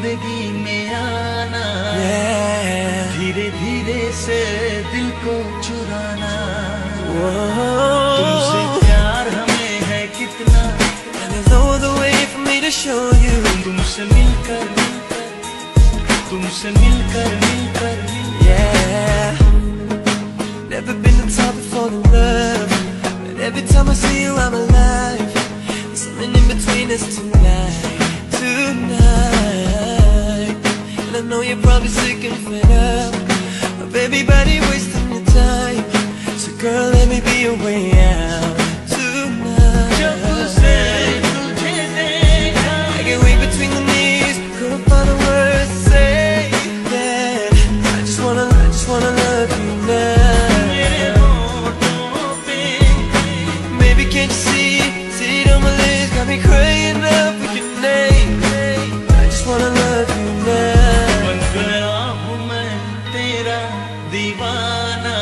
जिंदगी में आना, धीरे धीरे से दिल को चुराना। तुमसे प्यार हमें है कितना, and there's no other way for me to show you. तुमसे मिलकर Yeah, never been the type to fall in love, but every time I see you I'm alive. There's something in between us tonight. And I know you're probably sick and fed up of everybody wasting your time. So girl, let me be your way out tonight. I get weak between the knees, couldn't find the words to say that I just wanna love you now. Baby, can't you see it on my lips, got me crying out for your name. I just wanna love you now. बन गया हूँ मैं तेरा दीवाना,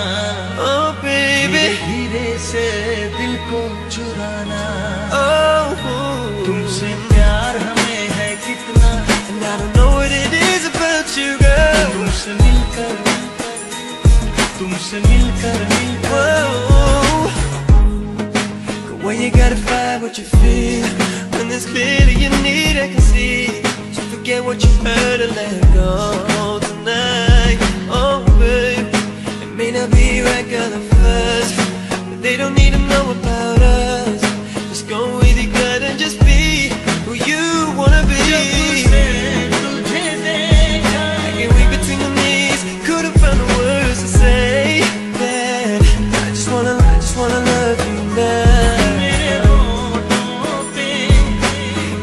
Oh baby, धीरे से दिल को चुराना। oh, तुमसे प्यार हमें है कितना, and I don't know what it is about you, girl. तुमसे मिलकर Whoa, when you gotta find what you feel, when there's clearly you need, I can see. So forget what you heard and let go tonight. Oh babe, it may not be right, girl, at first, but they don't need to know about us. Just go with your gut and just be who you wanna be. I get weak between the knees, couldn't find the words to say that I just wanna love you now.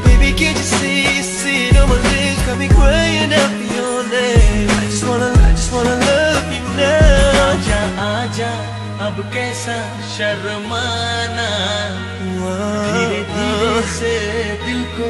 Baby, can't you see it on my lips, got me crying out for your name. I just wanna love you now. आजा आजा अब कैसा शर्माना, धीरे धीरे से दिल को